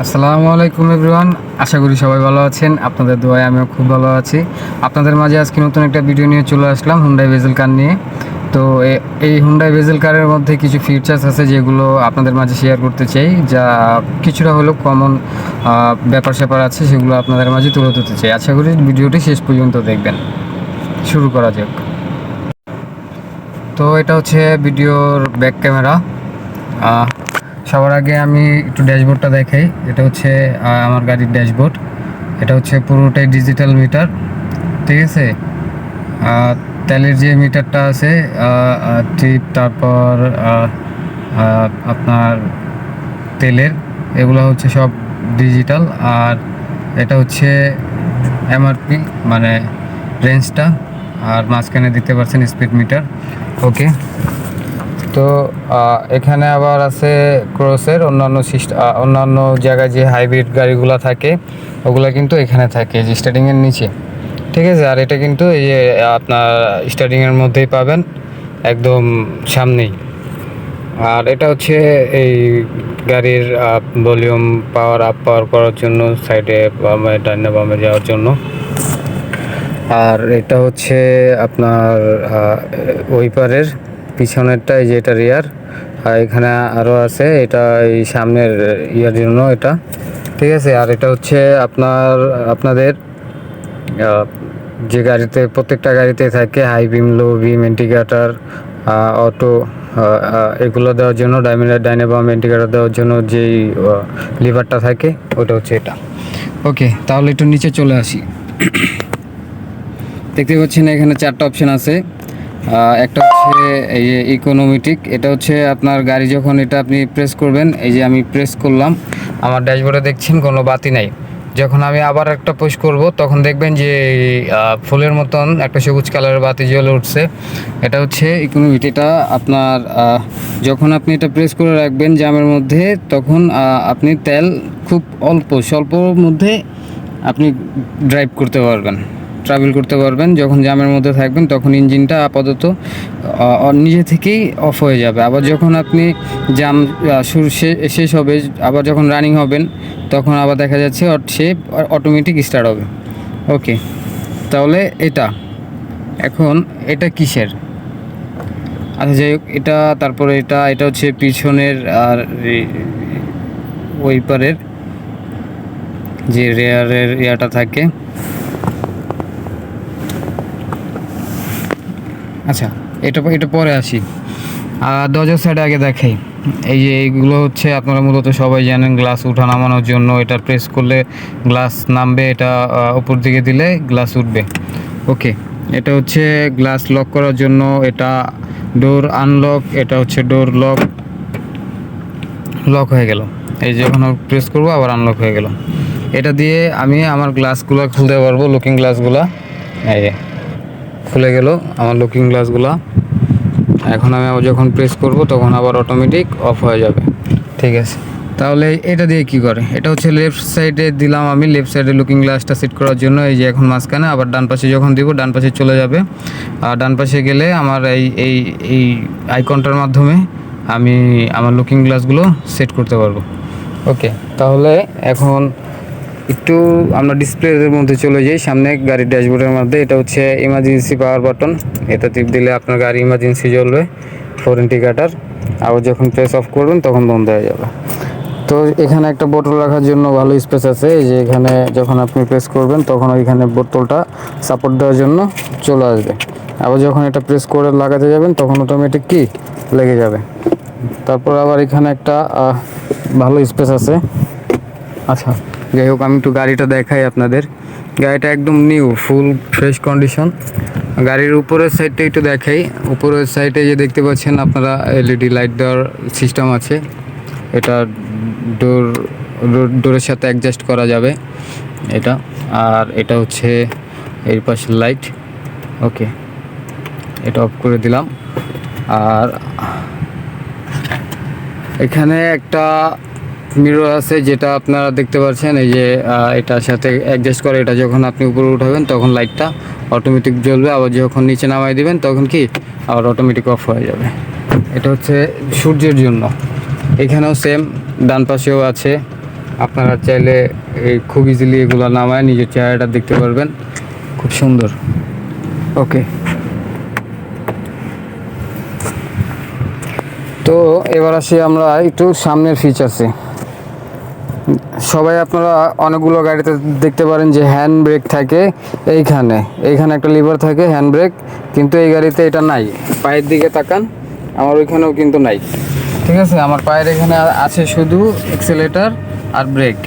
আসসালামু আলাইকুম এভরিওয়ান, আশা করি সবাই ভালো আছেন। আপনাদের দোয়ায় আমিও খুব ভালো আছি। আপনাদের মাঝে আজকে নতুন একটা ভিডিও নিয়ে চলে আসলাম হুন্ডাই ভেজেল কার নিয়ে। তো এই হুন্ডাই ভেজেল কারের মধ্যে কিছু ফিচার্স আছে যেগুলো আপনাদের মাঝে শেয়ার করতে চাই, যা কিছুটা হলেও কমন ব্যাপার স্যাপার আছে, সেগুলো আপনাদের মাঝে তুলে ধরতে চাই। আশা করি ভিডিওটি শেষ পর্যন্ত দেখবেন। শুরু করা যাক। তো এটা হচ্ছে ভিডিওর ব্যাক ক্যামেরা। সবার আগে আমি একটু ড্যাশবোর্ডটা দেখাই। এটা হচ্ছে আমার গাড়ির ড্যাশবোর্ড। এটা হচ্ছে পুরোটাই ডিজিটাল মিটার, ঠিক আছে। তেলের যে মিটারটা আছে, ট্রিপ, তারপর আপনার তেলের, এগুলো হচ্ছে সব ডিজিটাল। আর এটা হচ্ছে এমআরপি, মানে রেঞ্জটা। আর মাঝখানে দেখতে পাচ্ছেন স্পিড মিটার। ওকে, তো এখানে আবার আছে ক্রসের অন্যান্য জায়গায় যে হাইব্রিড গাড়িগুলো থাকে ওগুলো কিন্তু এখানে থাকে, যে স্টার্টিংয়ের নিচে, ঠিক আছে। আর এটা কিন্তু এই যে আপনার স্টার্টিংয়ের মধ্যেই পাবেন, একদম সামনেই। আর এটা হচ্ছে এই গাড়ির ভলিউম পাওয়ার আপ পাওয়ার করার জন্য, সাইডে বামে ডাইনে বামে যাওয়ার জন্য। আর এটা হচ্ছে আপনার ওইপারের পিছনেরটা, এই যে এটা রিয়ার। আর এখানে আরও আছে, এটা এই সামনের ইয়ার জন্য এটা, ঠিক আছে। আর এটা হচ্ছে আপনাদের যে গাড়িতে, প্রত্যেকটা গাড়িতে থাকে হাই বিম, লো বিম, ইন্ডিকেটার, অটো, এগুলো দেওয়ার জন্য, ডাইনে বাম ইন্ডিকেটার দেওয়ার জন্য যেই লিভারটা থাকে ওটা হচ্ছে এটা। ওকে, তাহলে একটু নিচে চলে আসি। দেখতে পাচ্ছেন এখানে 4টা অপশান আছে। একটা হচ্ছে এই যে ইকোনমিটিক। এটা হচ্ছে আপনার গাড়ি যখন এটা আপনি প্রেস করবেন, এই যে আমি প্রেস করলাম, আমার ড্যাশবোর্ডে দেখছেন কোনো বাতি নাই। যখন আমি আবার একটা পুশ করব তখন দেখবেন যে ফুলের মতন একটা সবুজ কালারের বাতি জ্বলে উঠছে। এটা হচ্ছে ইকোনমিটি। এটা আপনার যখন আপনি এটা প্রেস করে রাখবেন জ্যামের মধ্যে, তখন আপনি তেল খুব স্বল্পর মধ্যে আপনি ড্রাইভ করতে পারবেন, ট্রাভেল করতে পারবেন। যখন জ্যামের মধ্যে থাকবেন তখন ইঞ্জিনটা আপাতত নিজে থেকেই অফ হয়ে যাবে। আবার যখন আপনি জ্যাম শেষ হবে, আবার যখন রানিং হবেন, তখন আবার দেখা যাচ্ছে সে অটোমেটিক স্টার্ট হবে। ওকে, তাহলে এখন এটা কিসের? আচ্ছা, যাই হোক, এটা তারপরে এটা হচ্ছে পিছনের আর ওইপারের যে রেয়ারের ইয়াটা থাকে। আচ্ছা, এটা পরে আসি। দরজার সাইডে আগে দেখাই। এই যে এইগুলো হচ্ছে আপনারা মূলত সবাই জানেন, গ্লাস উঠা নামানোর জন্য। এটা প্রেস করলে গ্লাস নামবে, এটা উপর দিকে দিলে গ্লাস উঠবে। ওকে, এটা হচ্ছে গ্লাস লক করার জন্য। এটা ডোর আনলক, এটা হচ্ছে ডোর লক হয়ে গেল। এই যে যখন প্রেস করবো আবার আনলক হয়ে গেল। এটা দিয়ে আমি আমার গ্লাসগুলো খুলতে পারবো, লুকিং গ্লাসগুলো। এই খুলে গেল আমার লুকিং গ্লাসগুলো। এখন আমি আবার যখন প্রেস করব তখন আবার অটোমেটিক অফ হয়ে যাবে, ঠিক আছে। তাহলে এটা দিয়ে কি করে? এটা হচ্ছে লেফট সাইডে দিলাম আমি, লেফট সাইডে লুকিং গ্লাসটা সেট করার জন্য। এই যে এখন মাঝখানে, আবার ডান পাশে যখন দিব ডান পাশে চলে যাবে। আর ডান পাশে গেলে আমার এই আইকনটার মাধ্যমে আমি আমার লুকিং গ্লাসগুলো সেট করতে পারবো। ওকে, তাহলে এখন একটু আমরা ডিসপ্লের মধ্যে চলে যাই, সামনে গাড়ির ড্যাশবোর্ডের মধ্যে। এটা হচ্ছে ইমার্জেন্সি পাওয়ার বাটন। এটা টিপ দিলে আপনার গাড়ি ইমার্জেন্সি জ্বলবে, ফোর ইন্ডিকেটার। আবার যখন প্রেস অফ করবেন তখন বন্ধ হয়ে যাবে। তো এখানে একটা বোতল রাখার জন্য ভালো স্পেস আছে। এই যে এখানে যখন আপনি প্রেস করবেন তখন ওইখানে বোতলটা সাপোর্ট দেওয়ার জন্য চলে আসবে। আবার যখন এটা প্রেস করে লাগাতে যাবেন তখন অটোমেটিক কি লেগে যাবে। তারপর আবার এখানে একটা ভালো স্পেস আছে। আচ্ছা, যাই হোক, আমি একটু গাড়িটা দেখাই আপনাদের। গাড়িটা একদম নিউ, ফুল ফ্রেশ কন্ডিশন। গাড়ির উপরের সাইডটা একটু দেখাই। উপরের সাইডে যে দেখতে পাচ্ছেন আপনারা, এলইডি লাইট দেওয়ার সিস্টেম আছে। এটা ডোরের সাথে অ্যাডজাস্ট করা যাবে এটা। আর এটা হচ্ছে এর পাশে লাইট। ওকে, এটা অফ করে দিলাম। আর এখানে একটা মিরর আছে, যেটা আপনারা দেখতে পাচ্ছেন। এই যে এটার সাথে অ্যাডজাস্ট করে, এটা যখন আপনি উপরে উঠাবেন তখন লাইটটা অটোমেটিক জ্বলবে। আবার যখন নিচে নামাই দিবেন তখন কি আবার অটোমেটিক অফ হয়ে যাবে। এটা হচ্ছে সূর্যের জন্য। এখানেও সেম, ডান পাশেও আছে। আপনারা চাইলে এই খুব ইজিলি এগুলো নামায় নিজের চেহারাটা দেখতে পারবেন, খুব সুন্দর। ওকে, তো এবার আসি আমরা একটু সামনের ফিচার্সে। সবাই আপনারা অনেকগুলো গাড়িতে দেখতে পারেন যে হ্যান্ড ব্রেক থাকে এইখানে, একটা লিভার থাকে হ্যান্ড ব্রেক, কিন্তু এই গাড়িতে এটা নাই। পায়ের দিকে তাকান, আমার ওইখানেও কিন্তু নাই। ঠিক আছে, আমার পায়ের এখানে আছে শুধু এক্সেলেটার আর ব্রেক।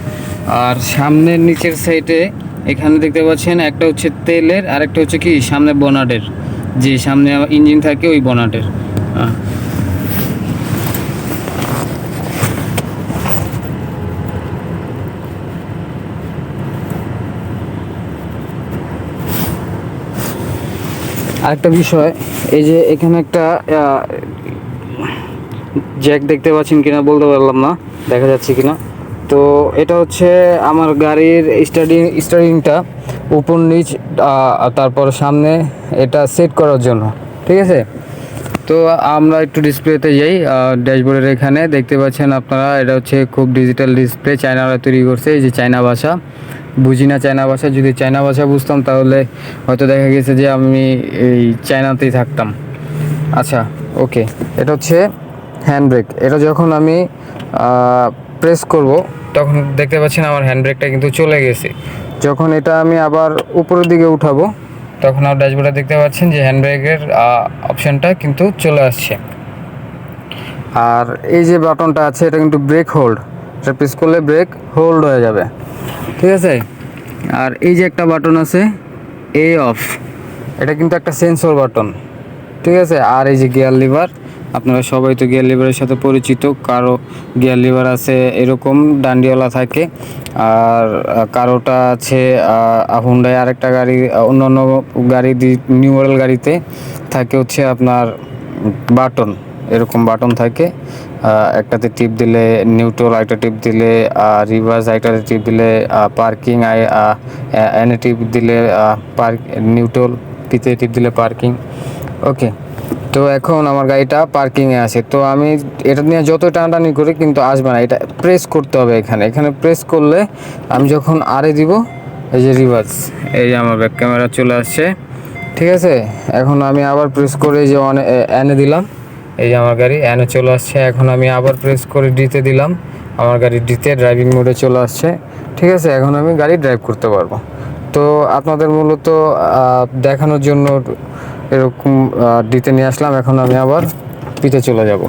আর সামনের নিচের সাইডে এখানে দেখতে পাচ্ছেন একটা হচ্ছে তেলের, আর একটা হচ্ছে কি সামনে বনাটের, যে সামনে ইঞ্জিন থাকে ওই বনাটের। আরেকটা বিষয়, এই যে এখানে একটা জ্যাক দেখতে পাচ্ছেন কিনা বলতে পারলাম না, দেখা যাচ্ছে কিনা। তো এটা হচ্ছে আমার গাড়ির স্টারিংটা উপর নিচ, তারপর সামনে এটা সেট করার জন্য। ঠিক আছে, তো আমরা একটু ডিসপ্লেতে যাই। ড্যাশবোর্ডের এখানে দেখতে পাচ্ছেন আপনারা, এটা হচ্ছে খুব ডিজিটাল ডিসপ্লে, চায়নারা তৈরি করছে। এই যে চায়না ভাষা, বুঝি না চায়না ভাষা, যদি চায়না ভাষা বুঝতাম তাহলে হয়তো দেখা গেছে যে আমি এই চায়নাতেই থাকতাম। আচ্ছা, ওকে, এটা হচ্ছে হ্যান্ড ব্রেক। এটা যখন আমি প্রেস করব তখন দেখতে পাচ্ছেন আমার হ্যান্ড ব্রেকটা কিন্তু চলে গেছে। যখন এটা আমি আবার উপরের দিকে উঠাবো তখন আমার ড্যাশবোর্ডে দেখতে পাচ্ছেন যে হ্যান্ড ব্রেকের অপশানটা কিন্তু চলে আসছে। আর এই যে বাটনটা আছে এটা কিন্তু ব্রেক হোল্ড, এটা প্রেস করলে ব্রেক হোল্ড হয়ে যাবে। ঠিক আছে, আর এই যে একটা বাটন আছে এ অফ, এটা কিন্তু একটা সেন্সর বাটন। ঠিক আছে, আর এই যে গিয়ার লিভার, আপনারা সবাই তো গিয়ার লিভারের সাথে পরিচিত। কারো গিয়ার লিভার আছে এরকম ডান্ডিওয়ালা থাকে, আর কারোটা আছে হুন্ডাই আরেকটা গাড়ি, অন্যান্য গাড়ি নিউ মডেল গাড়িতে থাকে হচ্ছে আপনার বাটন, এরকম বাটন থাকে। একটাতে টিপ দিলে নিউট্রাল, একটা টিপ দিলে রিভার্স, একটাতে টিপ দিলে পার্কিং, এনে টিপ দিলে নিউট্রাল, পিতে টিপ দিলে পার্কিং। ওকে, তো এখন আমার গাড়িটা পার্কিংয়ে আছে, তো আমি এটা নিয়ে যত টানাটানি করি কিন্তু আসবে না, এটা প্রেস করতে হবে। এখানে প্রেস করলে আমি যখন আরে দিব, এই যে রিভার্স, এই যে আমার ব্যাক ক্যামেরা চলে আসছে। ঠিক আছে, এখন আমি আবার প্রেস করে যে এনে দিলাম, এই যে আমার গাড়ি এনে চলে আসছে। এখন আমি আবার প্রেস করে ডিতে দিলাম, আমার গাড়ি ডিতে ড্রাইভিং মোডে চলে আসছে। ঠিক আছে, এখন আমি গাড়ি ড্রাইভ করতে পারবো। তো আপনাদের মূলত দেখানোর জন্য এরকম ডিতে নিয়ে আসলাম। এখন আমি আবার পিতে চলে যাব।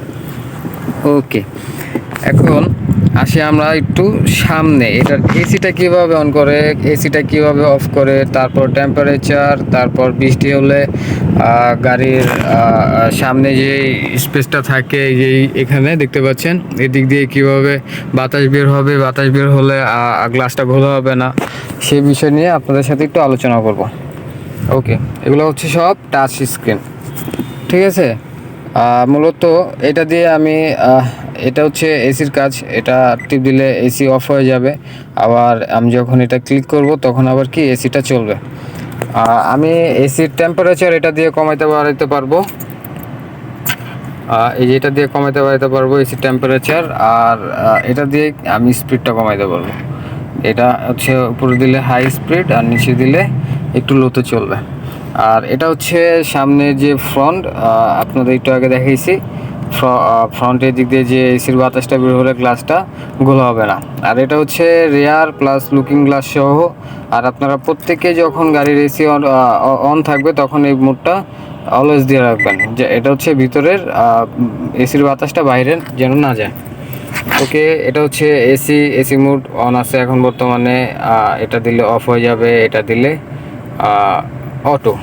ওকে, এখন আসি আমরা একটু সামনে, এটার এসিটা কীভাবে অন করে, এসিটা কীভাবে অফ করে, তারপর টেম্পারেচার, তারপর বৃষ্টি হলে গাড়ির সামনে যে স্পেসটা থাকে, যেই এখানে দেখতে পাচ্ছেন এদিক দিয়ে কীভাবে বাতাস বের হবে, বাতাস বের হলে গ্লাসটা খোলা হবে না, সেই বিষয় নিয়ে আপনাদের সাথে একটু আলোচনা করব। ওকে, এগুলো হচ্ছে সব টাচ স্ক্রিন। ঠিক আছে, মূলত এটা দিয়ে আমি এটা হচ্ছে এসির কাজ, এটা টিপ দিলে এসি অফ হয়ে যাবে, আবার আমি যখন এটা ক্লিক করব তখন আবার কি এসিটা চলবে। আমি এসির টেম্পারেচার এটা দিয়ে কমাইতে বাড়াইতে পারবো, এই যে এটা দিয়ে কমাইতে বাড়াইতে পারবো এসির টেম্পারেচার, আর এটা দিয়ে আমি স্পিডটা কমাইতে পারবো। এটা হচ্ছে উপরে দিলে হাই স্পিড আর নিচে দিলে একটু লোতে চলবে। আর এটা হচ্ছে সামনে যে ফ্রন্ট, আপনাদের একটু আগে দেখাইছি, ফ্রন্টের দিক দিয়ে যে এসির বাতাসটা বের হলে গ্লাসটা গোলা হবে না। আর এটা হচ্ছে রেয়ার প্লাস লুকিং গ্লাস সহ। আর আপনারা প্রত্যেকে যখন গাড়ির এসি অন থাকবে তখন এই মোডটা অলওয়েজ দিয়ে রাখবেন, যে এটা হচ্ছে ভিতরের এসির বাতাসটা বাইরে যেন না যায়। ওকে, এটা হচ্ছে এসি মোড অন আছে এখন বর্তমানে, এটা দিলে অফ হয়ে যাবে, এটা দিলে অটো।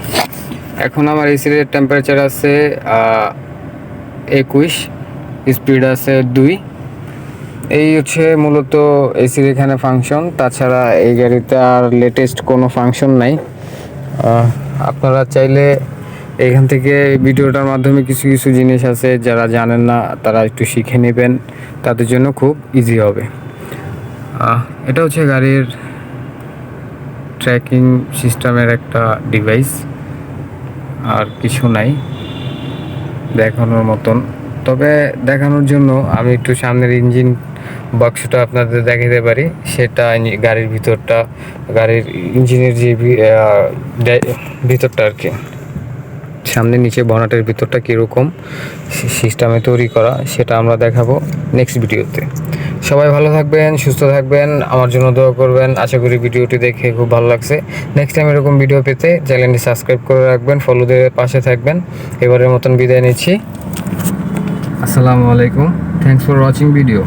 এখন আমার এসির টেম্পারেচার আছে 21, স্পিড আছে 2। এই হচ্ছে মূলত এসির এখানে ফাংশন। তাছাড়া এই গাড়িতে আর লেটেস্ট কোনো ফাংশন নাই। আপনারা চাইলে এখান থেকে ভিডিওটার মাধ্যমে কিছু কিছু জিনিস আছে যারা জানেন না তারা একটু শিখে নেবেন, তাদের জন্য খুব ইজি হবে। এটা হচ্ছে গাড়ির ট্র্যাকিং সিস্টেমের একটা ডিভাইস, আর কিছু নাই দেখানোর মতন। তবে দেখানোর জন্য আমি একটু সামনের ইঞ্জিন বাক্সটা আপনাদের দেখাতে পারি, সেটা গাড়ির ভিতরটা, গাড়ির ইঞ্জিনের যে ভিতরটা আর কি, সামনে নিচে বনেটের ভিতরটা কীরকম সিস্টেমে তৈরি করা, সেটা আমরা দেখাবো নেক্সট ভিডিওতে। সবাই ভালো থাকবেন, সুস্থ থাকবেন, আমার জন্য দোয়া করবেন। আশা করি ভিডিওটি দেখে খুব ভালো লাগছে। নেক্সট টাইম এরকম ভিডিও পেতে চ্যানেলটি সাবস্ক্রাইব করে রাখবেন, ফলো দিয়ে পাশে থাকবেন। এবারের মতন বিদায় নিচ্ছি। আসসালামু আলাইকুম, থ্যাংকস ফর ওয়াচিং ভিডিও।